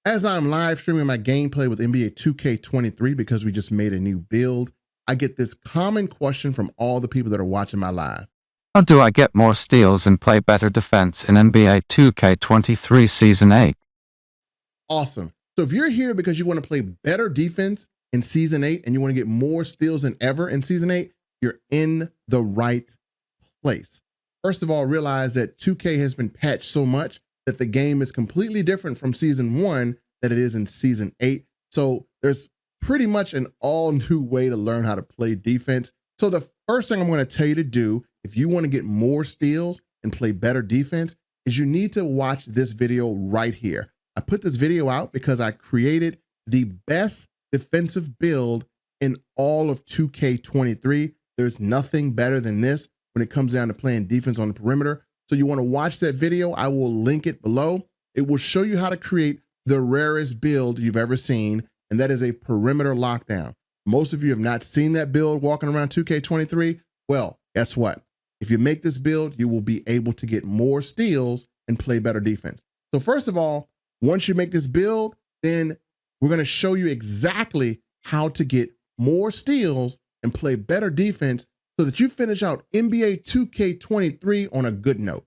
As I'm live streaming my gameplay with NBA2k23 because we just made a new build, I get this common question from all the people that are watching my live. How do I get more steals and play better defense in NBA 2k23 Season 8? Awesome. So if you're here because you want to play better defense in Season 8 and you want to get more steals than ever in Season 8, you're in the right place. First of all, realize that 2K has been patched so much that the game is completely different from Season 1 that it is in Season 8. So there's pretty much an all new way to learn how to play defense. So the first thing I'm going to tell you to do if you want to get more steals and play better defense is you need to watch this video right here. I put this video out because I created the best defensive build in all of 2K23. There's nothing better than this when it comes down to playing defense on the perimeter. So you want to watch that video. I will link it below. It will show you how to create the rarest build you've ever seen, and that is a perimeter lockdown. Most of you have not seen that build walking around 2K23. Well, guess what? If you make this build, you will be able to get more steals and play better defense. So first of all, once you make this build, then we're going to show you exactly how to get more steals and play better defense so that you finish out NBA 2K23 on a good note.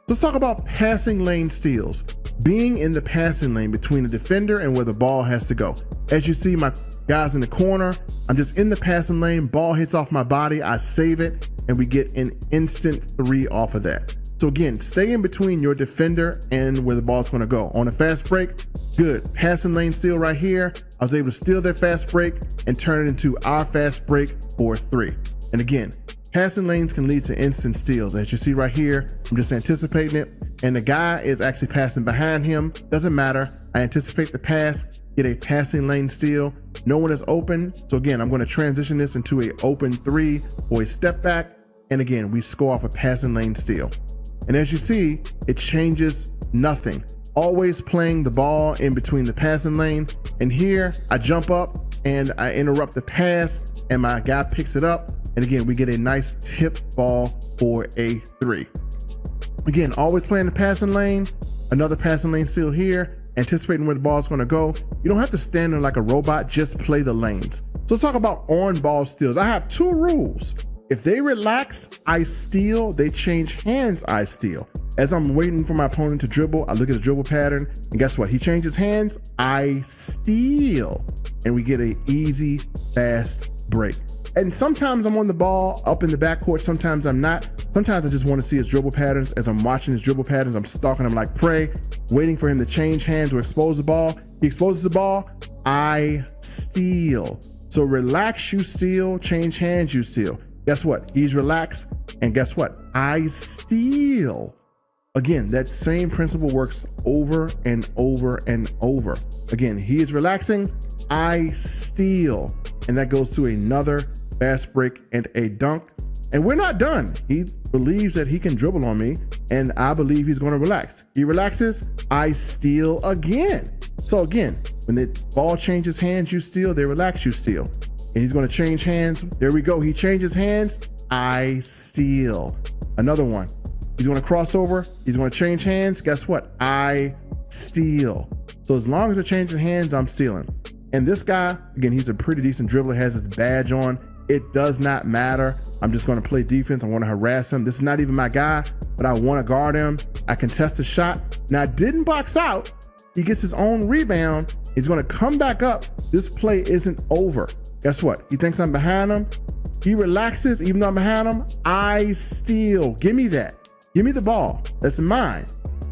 Let's talk about passing lane steals. Being in the passing lane between the defender and where the ball has to go. As you see, my guy's in the corner. I'm just in the passing lane. Ball hits off my body. I save it, and we get an instant 3 off of that. So again, stay in between your defender and where the ball's going to go. On a fast break, good. Passing lane steal right here. I was able to steal their fast break and turn it into our fast break for 3. And again, passing lanes can lead to instant steals. As you see right here, I'm just anticipating it. And the guy is actually passing behind him. Doesn't matter. I anticipate the pass, get a passing lane steal. No one is open. So again, I'm going to transition this into an open 3 or a step back. And again, we score off a passing lane steal. And as you see, it changes nothing. Always playing the ball in between the passing lane. And here I jump up and I interrupt the pass and my guy picks it up. And again, we get a nice tip ball for a 3. Again, always playing the passing lane, another passing lane steal here, anticipating where the ball is going to go. You don't have to stand there like a robot, just play the lanes. So let's talk about on-ball steals. I have 2 rules. If they relax, I steal. They change hands, I steal. As I'm waiting for my opponent to dribble, I look at the dribble pattern, and guess what? He changes hands, I steal. And we get an easy, fast break. And sometimes I'm on the ball up in the backcourt, sometimes I'm not. Sometimes I just want to see his dribble patterns. As I'm watching his dribble patterns, I'm stalking him like prey, waiting for him to change hands or expose the ball. He exposes the ball, I steal. So relax, you steal, change hands, you steal. Guess what? He's relaxed, and guess what? I steal. Again, that same principle works over and over and over. Again, he is relaxing, I steal. And that goes to another fast break and a dunk. And we're not done. He believes that he can dribble on me, and I believe he's going to relax. He relaxes, I steal again. So again, when the ball changes hands, you steal. They relax, you steal. And he's going to change hands. There we go. He changes hands, I steal. Another one. He's going to cross over. He's going to change hands. Guess what? I steal. So as long as they're changing hands, I'm stealing. And this guy, again, he's a pretty decent dribbler, has his badge on. It does not matter. I'm just going to play defense. I want to harass him. This is not even my guy, but I want to guard him. I contest the shot. Now, I didn't box out. He gets his own rebound. He's going to come back up. This play isn't over. Guess what? He thinks I'm behind him. He relaxes, even though I'm behind him. I steal. Give me that. Give me the ball. That's mine.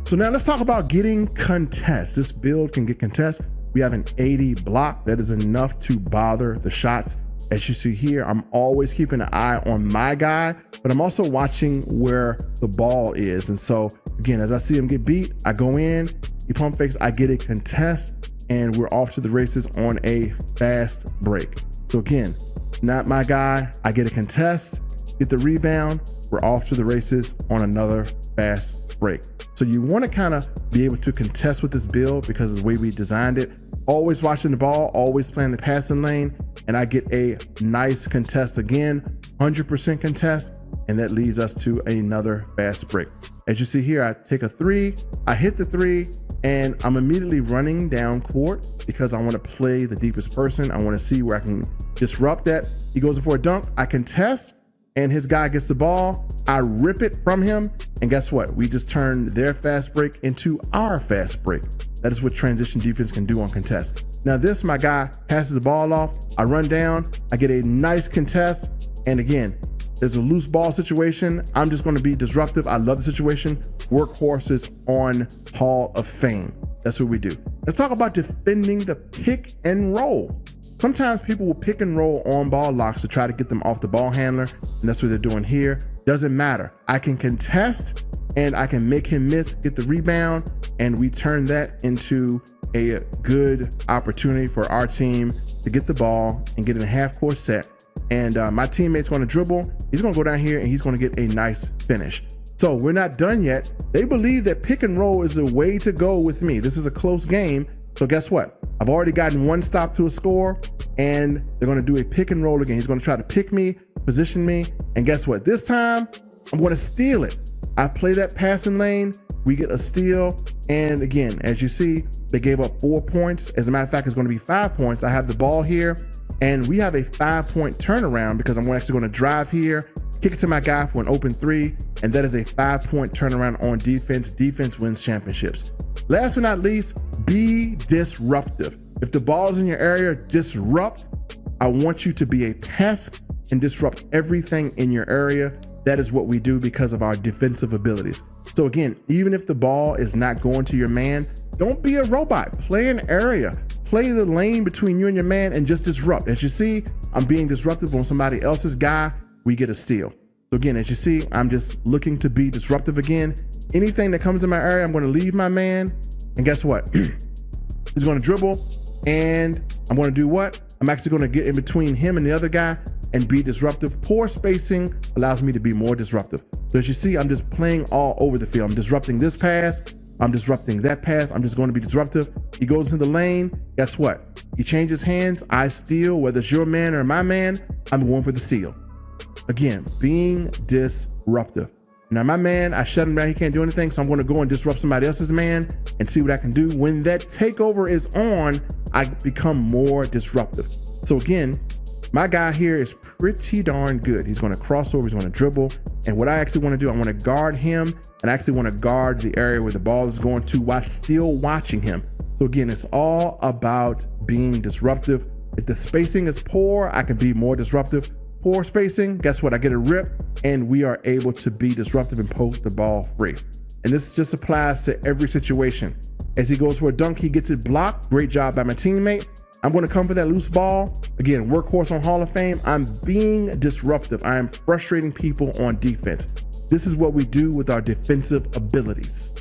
So now let's talk about getting contest. This build can get contest. We have an 80 block. That is enough to bother the shots. As you see here, I'm always keeping an eye on my guy, but I'm also watching where the ball is. And so again, as I see him get beat, I go in, he pump fakes, I get a contest, and we're off to the races on a fast break. So again, not my guy, I get a contest, get the rebound, we're off to the races on another fast fast break. So you want to kind of be able to contest with this build because of the way we designed it. Always watching the ball, always playing the passing lane, and I get a nice contest again, 100% contest, and that leads us to another fast break. As you see here, I take a three, I hit the three, and I'm immediately running down court because I want to play the deepest person. I want to see where I can disrupt that. He goes in for a dunk, I contest, and his guy gets the ball. I rip it from him, and guess what? We just turned their fast break into our fast break. That is what transition defense can do on contest. Now this, my guy passes the ball off, I run down, I get a nice contest, and again, there's a loose ball situation. I'm just going to be disruptive. I love the situation. Workhorses on Hall of Fame. That's what we do. Let's talk about defending the pick and roll. Sometimes people will pick and roll on ball locks to try to get them off the ball handler, and that's what they're doing here. Doesn't matter. I can contest and I can make him miss, get the rebound, and we turn that into a good opportunity for our team to get the ball and get in a half-court set. And my teammate's going to dribble. He's going to go down here and he's going to get a nice finish. So we're not done yet. They believe that pick and roll is the way to go with me. This is a close game. So guess what? I've already gotten one stop to a score, and they're going to do a pick and roll again. He's going to try to pick me, position me, and guess what? This time I'm going to steal it. I play that passing lane. We get a steal. And again, as you see, they gave up 4 points. As a matter of fact, it's going to be 5 points. I have the ball here, and we have a 5-point turnaround because I'm actually going to drive here, kick it to my guy for an open three, and that is a 5-point turnaround on defense. Defense wins championships. Last but not least, be disruptive. If the ball is in your area, disrupt. I want you to be a pest and disrupt everything in your area. That is what we do because of our defensive abilities. So again, even if the ball is not going to your man, don't be a robot. Play an area. Play the lane between you and your man and just disrupt. As you see, I'm being disruptive on somebody else's guy. We get a steal. So again, as you see, I'm just looking to be disruptive again. Anything that comes in my area, I'm going to leave my man. And guess what? He's going to dribble, and I'm going to do what? I'm actually going to get in between him and the other guy and be disruptive. Poor spacing allows me to be more disruptive. So as you see, I'm just playing all over the field. I'm disrupting this pass. I'm disrupting that pass. I'm just going to be disruptive. He goes into the lane. Guess what? He changes hands. I steal. Whether it's your man or my man, I'm going for the steal. Again, being disruptive. Now my man, I shut him down. He can't do anything. So I'm going to go and disrupt somebody else's man and see what I can do. When that takeover is on, I become more disruptive. So again, my guy here is pretty darn good. He's going to cross over. He's going to dribble. And what I actually want to do, I want to guard him, and I actually want to guard the area where the ball is going to while still watching him. So again, it's all about being disruptive. If the spacing is poor, I can be more disruptive. Poor spacing, guess what? I get a rip, and we are able to be disruptive and poke the ball free. And this just applies to every situation. As he goes for a dunk, he gets it blocked. Great job by my teammate. I'm going to come for that loose ball. Again, workhorse on Hall of Fame. I'm being disruptive. I am frustrating people on defense. This is what we do with our defensive abilities.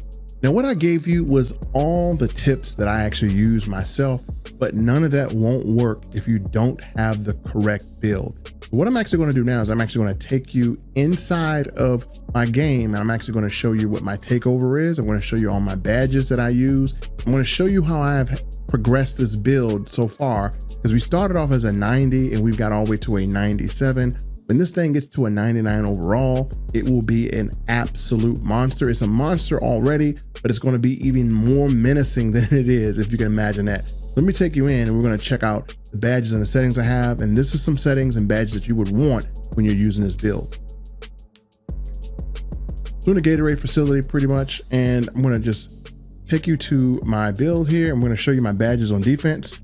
Now, what I gave you was all the tips that I actually use myself, but none of that won't work if you don't have the correct build. What I'm actually going to do now is I'm actually going to take you inside of my game, and I'm actually going to show you what my takeover is. I'm going to show you all my badges that I use. I'm going to show you how I have progressed this build so far, because we started off as a 90 and we've got all the way to a 97. When this thing gets to a 99 overall, it will be an absolute monster. It's a monster already, but it's going to be even more menacing than it is, if you can imagine that. Let me take you in and we're going to check out the badges and the settings I have. And this is some settings and badges that you would want when you're using this build. So in the Gatorade facility pretty much, and I'm going to just take you to my build here. I'm going to show you my badges on defense.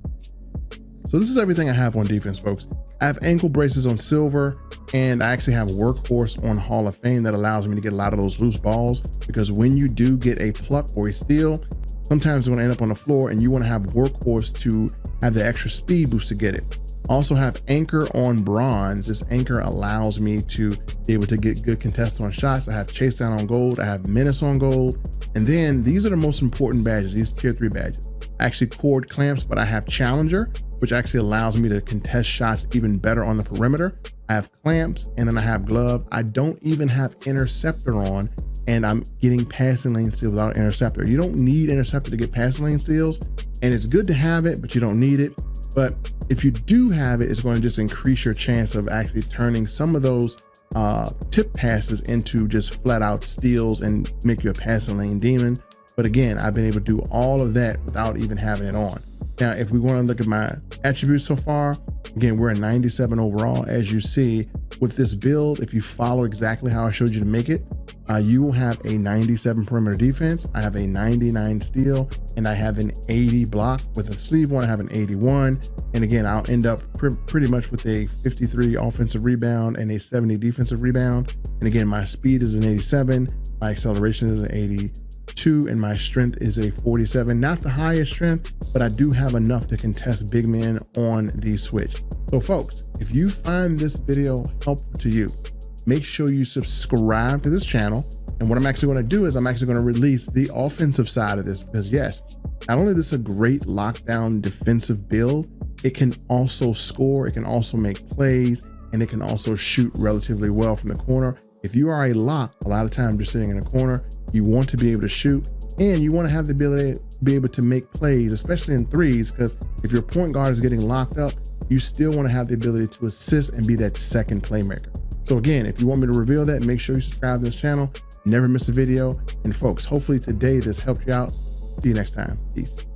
So this is everything I have on defense, folks. I have ankle braces on silver, and I actually have workhorse on Hall of Fame that allows me to get a lot of those loose balls, because when you do get a pluck or a steal, sometimes it's going to end up on the floor and you want to have workhorse to have the extra speed boost to get it. Also have anchor on bronze. This anchor allows me to be able to get good contest on shots. I have chase down on gold. I have menace on gold. And then these are the most important badges, these tier 3 badges. I actually cord clamps, but I have challenger, which actually allows me to contest shots even better on the perimeter. I have clamps, and then I have glove. I don't even have interceptor on, and I'm getting passing lane steals without interceptor. You don't need interceptor to get passing lane steals, and it's good to have it, but you don't need it. But if you do have it, it's going to just increase your chance of actually turning some of those tip passes into just flat out steals and make you a passing lane demon. But again, I've been able to do all of that without even having it on. Now, if we want to look at my attributes so far, again, we're at 97 overall. As you see with this build, if you follow exactly how I showed you to make it, you will have a 97 perimeter defense. I have a 99 steal, and I have an 80 block. With a sleeve one, I have an 81. And again, I'll end up pretty much with a 53 offensive rebound and a 70 defensive rebound. And again, my speed is an 87. My acceleration is an 82, and my strength is a 47. Not the highest strength, but I do have enough to contest big men on the switch. So folks, if you find this video helpful to you, make sure you subscribe to this channel. And what I'm actually going to do is I'm actually going to release the offensive side of this, because yes, not only is this a great lockdown defensive build, it can also score, it can also make plays, and it can also shoot relatively well from the corner. If you are a lock, a lot of times you're sitting in a corner, you want to be able to shoot, and you want to have the ability to be able to make plays, especially in threes, because if your point guard is getting locked up, you still want to have the ability to assist and be that second playmaker. So again, if you want me to reveal that, make sure you subscribe to this channel, never miss a video. And folks, hopefully today this helped you out. See you next time. Peace.